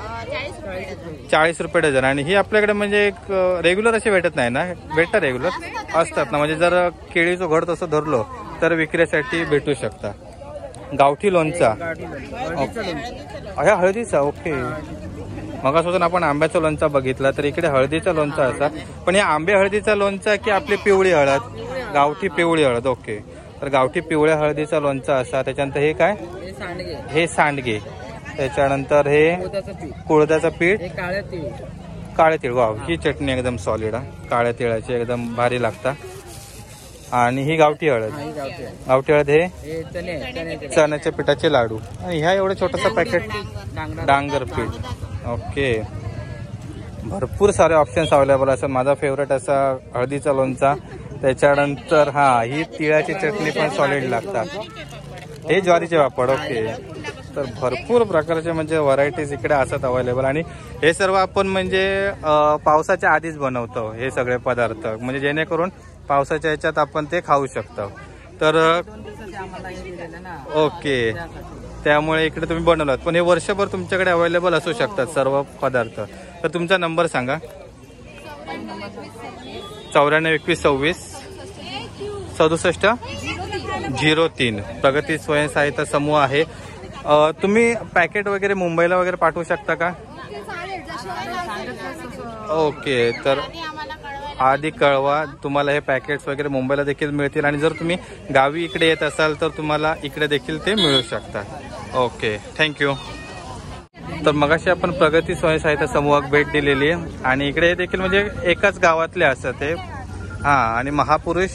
40 रुपये डझन. आणि ही आपल्याकडे म्हणजे एक रेग्युलर असे भेटत नाही ना, भेटतात रेग्युलर असतात ना, म्हणजे जर केळीचं घड तसं धरलो तर विक्रीसाठी भेटू शकता. गावठी लोणचा, हळदीचा. ओके, मगापासून आपण आंब्याचा लोणचा बघितला, तर इकडे हळदीचा लोणचा असा. पण हे आंबे हळदीचा लोणचा की आपली पिवळी हळद? गावठी पिवळी हळद. ओके, तर गावठी पिवळ्या हळदीचा लोणचा असा. त्याच्यानंतर हे काय? हे सांडगे. त्याच्यानंतर हे कुळदाचं पीठ, काळे तीळ. वाव, ही चटणी एकदम सॉलिड आहे, काळ्या तिळाची एकदम भारी लागता. आणि ही गावठी हळद. गावठी हळद हे चण्याच्या पिठाचे लाडू. आणि ह्या एवढं छोटंसं पॅकेट डांगर पीठ. ओके, भरपूर सारे ऑप्शन्स अवेलेबल असतात. माझा फेवरेट असा हळदीचा लोणचा. त्याच्यानंतर ही तिळाची चटणी पण सॉलिड लागतात. हे ज्वारीचे पापड. ओके, तर भरपूर प्रकारचे म्हणजे व्हरायटीज इकडे असतात अवेलेबल. आणि हे सर्व आपण म्हणजे पावसाच्या आधीच बनवतो हे सगळे पदार्थ, म्हणजे जेणेकरून पावसाच्या ह्याच्यात आपण ते खाऊ शकतो. तर ओके, त्यामुळे इकडे तुम्ही बनवलात, पण हे वर्षभर तुमच्याकडे अवेलेबल असू शकतात सर्व पदार्थ. तर तुमचा नंबर सांगा. 94 21 26 67 03 प्रगती स्वयंसहायता समूह आहे. तुम्ही पॅकेट वगैरे मुंबईला वगैरे पाठवू शकता का? ओके, तर आधी कळवा, तुम्हाला हे पॅकेट्स वगैरे मुंबईला देखील मिळतील आणि जर तुम्ही गावी इकडे येत असाल तर तुम्हाला इकडे देखील ते मिळू शकतात. Okay, thank you. तर मगाशी आपण प्रगती स्वयंसहायता समूहात भेट दिलेली आहे आणि इकडे देखील म्हणजे एकाच गावातले असतात ते. हां, आणि महापुरुष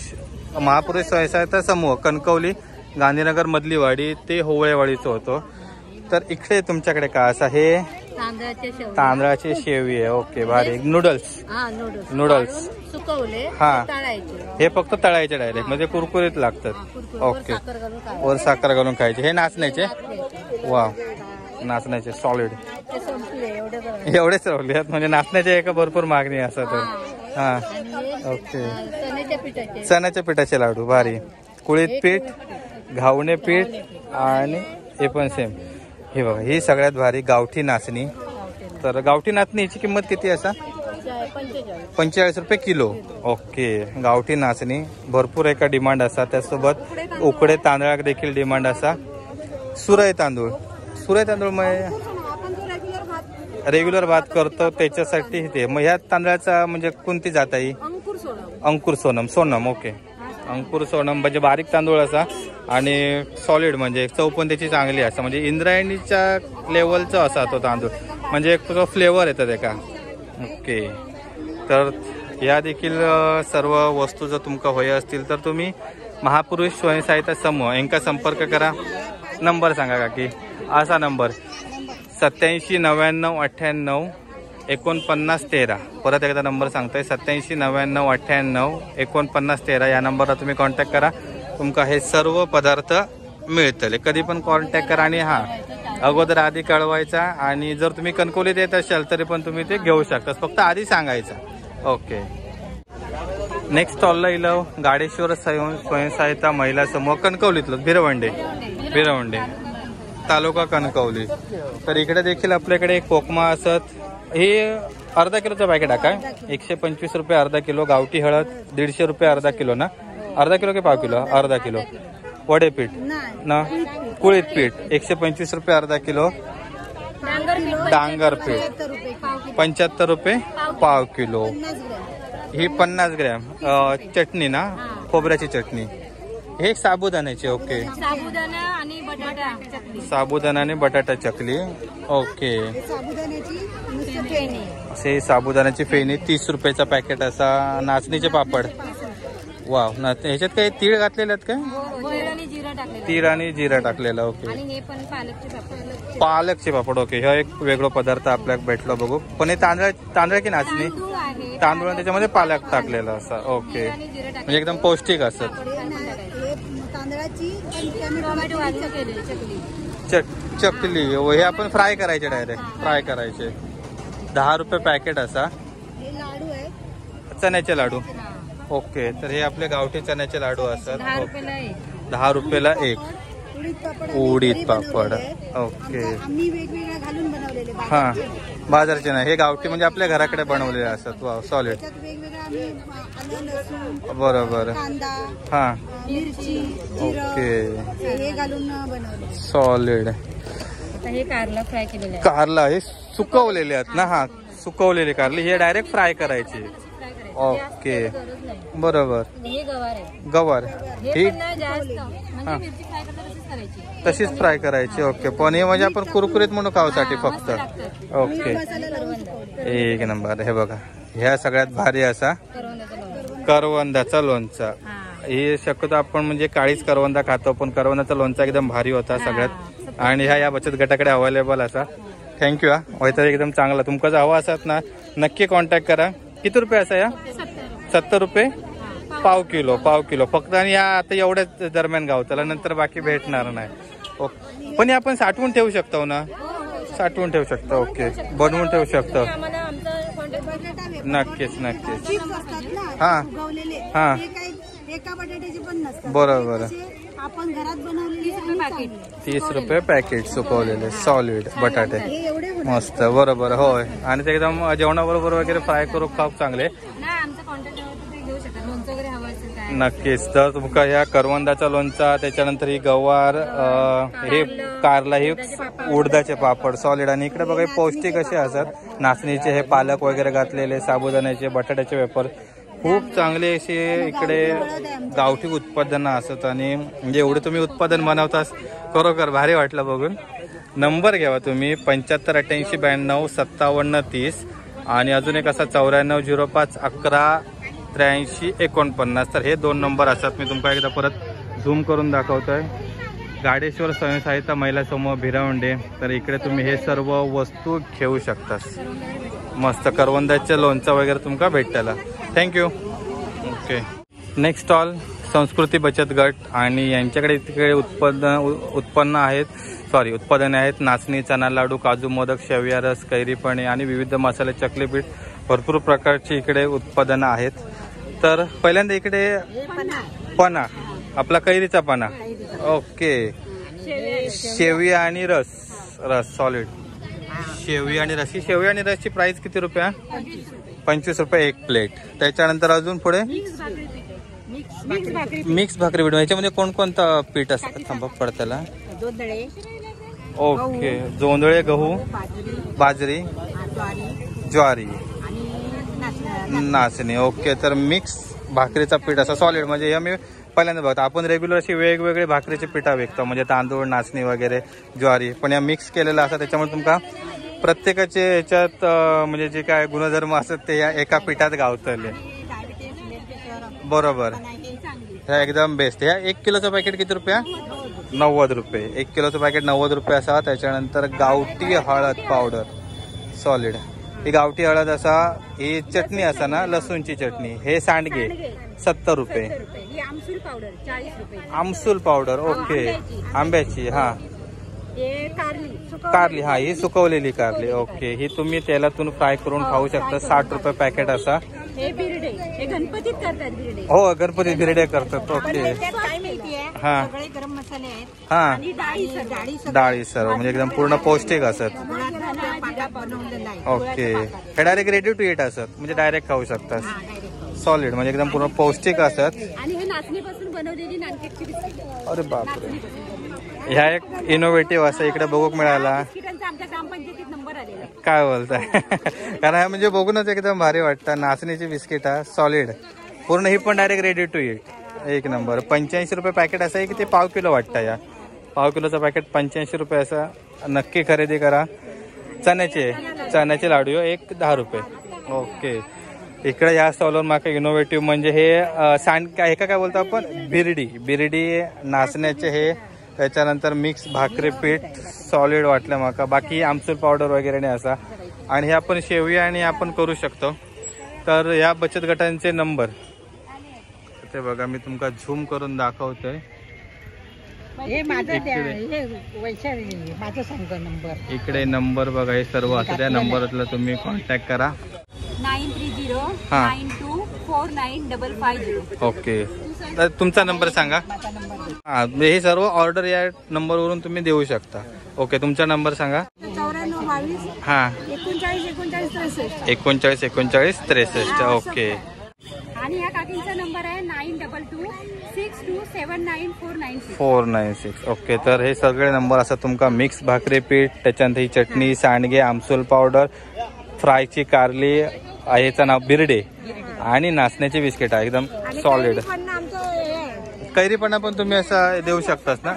स्वयंसहायता समूह कणकवली गांधीनगर मधलीवाडी ते होवळेवाडीचं होतं. तर इकडे तुमच्याकडे काय असं हे तांदळाची शेवी आहे. ओके, भारी. नूडल्स सुकवले हा, तळायचे. हे फक्त तळायचे डायरेक्ट म्हणजे कुरकुरीत लागतात. ओके, वर साखर घालून खायचे. हे नाचण्याचे, वा, नाचण्याचे सॉलिड एवढेच राहिले म्हणजे नाचण्याचे एका भरपूर मागणी असं तर. हा, ओके. चण्याच्या पिठाचे लाडू, भारी. कुळीत पीठ, घावणे पीठ आणि हे पण सेम. हे बघा, ही सगळ्यात भारी गावठी नाचणी. तर गावठी नाचणीची किंमत किती असा? 45 रुपये किलो. ओके, गावठी नाचणी भरपूर एका डिमांड असा. त्यासोबत उकडे तांदळाक देखील डिमांड असा. सुरई तांदूळ रेग्युलर भात करतो त्याच्यासाठी ते. मग ह्या तांदळाचा म्हणजे कोणती जात आहे? अंकुर सोनम. ओके, अंकुर सोनम म्हणजे बारीक तांदूळ असा आणि सॉलिड म्हणजे चव पण त्याची चांगली असा म्हणजे इंद्रायणीच्या लेवलचा असा तो तांदूळ म्हणजे एक फ्लेवर येतं त्याका. ओके, तर या देखील सर्व वस्तू जर तुमका होय असतील तर तुम्ही महापुरुष स्वयंसहायता समूह यांचा संपर्क करा. नंबर सांगा काकी. असा नंबर 87 99 98 49 13. परत एकदा नंबर सांगतोय 87 99 98 49 13. या नंबरला तुम्ही कॉन्टॅक्ट करा. तुमका हे सर्व पदार्थ मिळतील. कधी पण कॉन्टॅक्ट करा आणि हा अगोदर आधी कळवायचा आणि जर तुम्ही कणकवलीत येत असाल तरी पण तुम्ही ते घेऊ शकता, फक्त आधी सांगायचं. ओके, नेक्स्ट स्टॉलला इलव गाडेश्वर स्वयंसहायता महिला समूह कणकवलीतलं भिरवंडे तालुका कणकवली. तर इकडे देखील आपल्याकडे एक कोकमा असत. हे अर्धा किलोचं पॅकेट आहे काय? 125 रुपये अर्धा किलो. गावठी हळद 150 रुपये अर्धा किलो ना? अर्धा किलो की पाव किलो? अर्धा किलो. वडेपीठ ना, कुळीत पीठ 125 रुपये अर्धा किलो. डांगर पीठ 75 रुपये पाव किलो. ही 50 ग्रॅम. चटणी ना, खोबऱ्याची चटणी. हे साबुदाण्याची. ओके, साबुदाणा आणि बटाटा चकली. ओके, असे साबुदाण्याची फेणी 30 रुपयाचा पॅकेट असा. नाचणीचे पापड, वाव. ह्याच्यात काही तीळ घातलेले आहेत काय? तीळ आणि जिरा टाकलेला. ओके, पालकचे पापड. ओके, हा एक वेगळा पदार्थ आपल्याला भेटलो बघू. पण हे तांदळ की नाचणी? तांदूळ त्याच्यामध्ये पालक टाकलेला असा. ओके, म्हणजे एकदम पौष्टिक असत. चकली हे आपण फ्राय करायचे, डायरेक्ट फ्राय करायचे. 10 रुपये पॅकेट असा. चण्याचे लाडू. ओके, तर हे आपले गावठी चण्याचे लाडू असतात. 10 रुपयाला एक. उडीद पापड. ओके, हा, बाजारचे नाही, हे गावठी म्हणजे आपल्या घराकडे बनवलेले असतात. वा, सॉलिड. बरोबर. हा, ओके, सॉलिड. कारला हे सुकवलेले आहेत ना? हा, सुकवलेले कारले. हे डायरेक्ट फ्राय करायचे. ओके, बरोबर. गवार ही तशीच फ्राय करायची. ओके, पण हे म्हणजे आपण कुरकुरीत म्हणून खाऊसाठी फक्त. ओके, एक नंबर. हे बघा, ह्या सगळ्यात भारी असा करवंदाचा लोणचा. हे शक्यतो आपण म्हणजे काळीच करवंदा खातो पण करवंदाचा लोणचा एकदम भारी होता सगळ्यात. आणि ह्या या बचत गटाकडे अवेलेबल असा. थँक्यू. हा, व्हायचं एकदम चांगला. तुमका जर हवा असत ना नक्की कॉन्टॅक्ट करा. किती रुपये असा या? 70 रुपये पाव किलो फक्त. आणि या आता एवढ्याच दरम्यान गावताला, नंतर बाकी भेटणार नाही. ओके, पण हे आपण साठवून ठेवू शकतो ना? साठवून ठेवू शकतो. ओके, बनवून ठेवू शकतो. नक्कीच. हा हा, बरोबर. आपण घरात बनवलेले 30 रुपये पॅकेट सुकवलेले सॉलिड बटाटे. मस्त, बरोबर. होय, आणि ते एकदम जेवणाबरोबर वगैरे फ्राय करू खूप चांगले. नक्कीच. तर तुमका ह्या करवंदाचा लोणचा, त्याच्यानंतर ही गवार, हे कारला, हे उडदाचे पापड सॉलिड, आणि इकडे बघा पौष्टिक असे असतात नाचणीचे, हे पालक वगैरे घातलेले, साबुदाण्याचे, बटाट्याचे वेफर, खूप चांगले असे इकडे गावठी उत्पादनं असतात. आणि म्हणजे एवढे तुम्ही उत्पादन बनवतास, खरोखर भारी वाटलं बघून. नंबर घ्यावा तुम्ही 75 88 92 57 30, आणि अजून एक असा 94 05 11 83 49. तर हे 2 नंबर असतात. मी तुमका एकदा परत झूम करून दाखवतोय. गाडेश्वर स्वयंसहायता महिला समूह भिरवंडे. तर इकडे तुम्ही हे सर्व वस्तू घेऊ शकता. मस्त करवंदाचे लोणचं वगैरे तुमका भेटताला. थँक्यू. ओके. नेक्स्ट स्टॉल संस्कृती बचत गट, आणि यांच्याकडे तिकडे उत्पन्ने आहेत. नाचणी, चना लाडू, काजू मोदक, शेवया रस, कैरीपणे आणि विविध मसाले, चकलीपीठ, भरपूर प्रकारची इकडे उत्पादनं आहेत. तर पहिल्यांदा इकडे पना, आपला कैरीचा पना. ओके. शेवया आणि रस सॉलिड. शेवया आणि रस. ही शेवया आणि रसची प्राइस किती रुपया? 25 रुपये एक प्लेट. त्याच्यानंतर अजून पुढे मिक्स भाकरी पीठ. याच्यामध्ये कोणकोणतं पीठ असतं? थांबा पडताला. ओके. जोंधळे, गहू, बाजरी, ज्वारी, नाचणी. ओके. तर मिक्स भाकरीचा पीठ असा सॉलिड. म्हणजे हे मी पहिल्यांदा बघतो. आपण रेग्युलर अशी वेगवेगळे भाकरीचे पिठा विकतो, म्हणजे तांदूळ, नाचणी वगैरे, ज्वारी, पण या मिक्स केलेलं असतात. त्याच्यामुळे तुमका प्रत्येकाचे याच्यात म्हणजे जे काय गुणधर्म असतात ते या एका पिठात गावतले. बरोबर. ह्या एकदम बेस्ट. ह्या 1 किलोचं पॅकेट किती रुपया? 90 रुपये. 1 किलोचं पॅकेट 90 रुपये असा. त्याच्यानंतर गावठी हळद पावडर सॉलिड. ही गावठी हळद असा. ही चटणी असा ना, लसूणची चटणी. हे सांडगे 70 रुपये. आमसूल पावडर. ओके. आंब्याची. हा. कारली. हा, ही सुकवलेली कारली. ओके. ही तुम्ही तेलातून फ्राय करून खाऊ शकता. 60 रुपये पॅकेट असा. गणपतीत करतात बिर्डे. हो, गणपती बिर्डे करतात. ओके. हा हा. डाळी सर्व म्हणजे एकदम पूर्ण पौष्टिक असत. ओके. हे डायरेक्ट रेडी टू ईट असत, म्हणजे डायरेक्ट खाऊ शकतात. सॉलिड म्हणजे एकदम पूर्ण पौष्टिक असत. अरे बापरे. ह्या एक इनोव्हेटिव्ह असं इकडे बघूक मिळाला. काय बोलताय? कारण हा म्हणजे बघूनच एकदम भारी वाटतं. नाचणीची बिस्किट हा सॉलिड पूर्ण. ही पण डायरेक्ट रेडी टू ईट. एक नंबर. 85 रुपये पॅकेट असं आहे की ते पाव किलो वाटतं. या पाव किलोचं पॅकेट 85 रुपये असं. नक्की खरेदी करा. चण्याचे लाडू एक 10 रुपये. ओके. इकडे या स्टॉलवर माका इनोव्हेटिव्ह म्हणजे हे हे काय बोलतो आपण, बिर्डी नाचण्याचे हे. त्याच्यानंतर मिक्स भाकरी पीठ सॉलिड वाटलं माका. बाकी आमसूल पावडर वगैरे नाही असा. आणि हे आपण शेवया आणि आपण करू शकतो. तर या बचत गटांचे नंबर ते बघा, मी तुमका झूम करून दाखवतोय. इकडे नंबर बघा, हे सर्व असं त्या नंबरला तुम्ही कॉन्टॅक्ट करा. 9309249550. ओके. तर तुमचा नंबर सांगा. हा, हे सर्व ऑर्डर या नंबरवरून तुम्ही देऊ शकता. ओके. तुमचा नंबर सांगा. 9422 हा 39 39 63. ओके. आणि या काकींचा नंबर आहे 9226279496. 496. ओके. तर हे सगळे नंबर असतात तुमका. मिक्स भाकरी पीठ, त्याच्यानंतर ही चटणी, सांडगे, आमसूल पावडर, फ्रायची कारली, याचं नाव बिर्डे, आणि नाचण्याची बिस्किट आहे एकदम सॉलिड. कैरीपणा पण तुम्ही असं देऊ शकतास ना?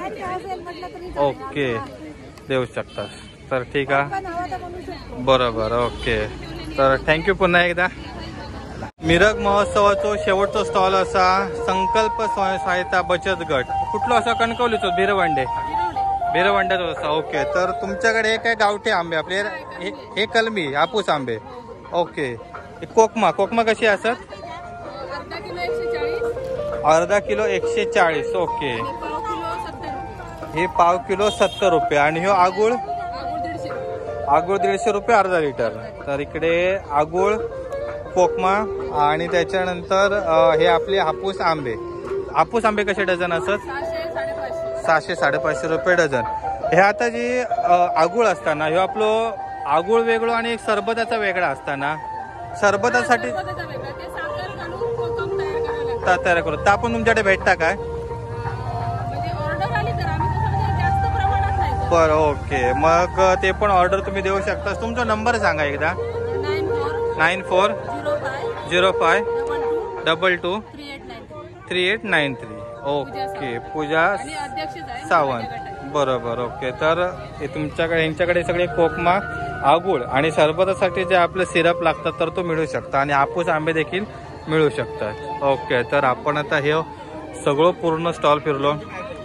ओके. देऊ शकतास. तर ठीक आहे. बरोबर. ओके. तर थँक्यू पुन्हा एकदा. मिरग महोत्सवाचो शेवटचा स्टॉल असा संकल्प स्वयंसहायता बचत गट. कुठलो असा? कणकवलीचो भिरवंड्याचो असा. ओके. तर तुमच्याकडे हे काय गावठी आंबे आपले, हे कलमी हापूस आंबे. ओके. कोकमा कशी असत? अर्धा किलो 140. ओके. हे पाव किलो 70 रुपये. आणि हे आगुळ 150 रुपये अर्धा लिटर. तर इकडे आगुळ, कोकमा, आणि त्याच्यानंतर हे आपले हापूस आंबे कसे डझन असत? 600-550 रुपये डझन. हे आता जी आगुळ असताना हे आपलं आगुळ वेगळं आणि एक सरबताचा वेगळा असताना. सरबतासाठी शकता तयार करून. तर आपण तुमच्याकडे भेटता काय? बरं, ओके. मग ते पण ऑर्डर तुम्ही देऊ शकता. तुमचा नंबर सांगा एकदा. 9405023893. ओके. पूजा सावंत. बरोबर, ओके. तर तुमच्याकडे यांच्याकडे सगळे कोकमा, आगुळ आणि सरबतासाठी जे आपले सिरप लागतात तर तो मिळू शकता आणि हापूस आंबे देखील मिळू शकतात. ओके. तर आपण आता हे सगळं पूर्ण स्टॉल फिरलो.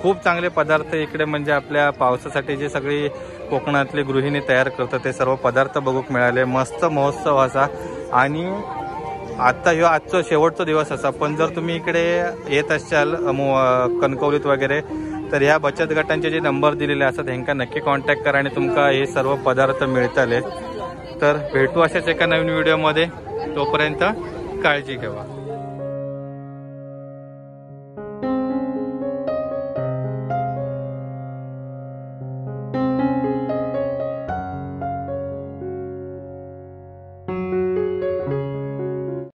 खूप चांगले पदार्थ इकडे म्हणजे आपल्या पावसासाठी जे सगळी कोकणातली गृहिणी तयार करतात ते सर्व पदार्थ बघूक मिळाले. मस्त महोत्सव असा. आणि आता ह्यो आजचा शेवटचा दिवस असा. पण जर तुम्ही इकडे येत असाल कणकवलीत वगैरे तर ह्या बचत गटांचे जे नंबर दिलेले असतात ह्यांका नक्की कॉन्टॅक्ट करा आणि तुमका हे सर्व पदार्थ मिळतले. तर भेटू अशाच एका नवीन व्हिडिओमध्ये. तोपर्यंत काळजी घ्या.